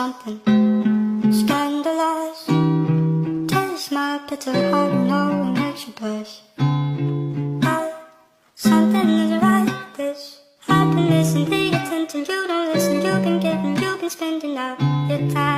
something scandalous. Taste my bitter heart, you know it makes you blush. Something is right, this happiness and the attention. You don't listen, you've been spending all your time.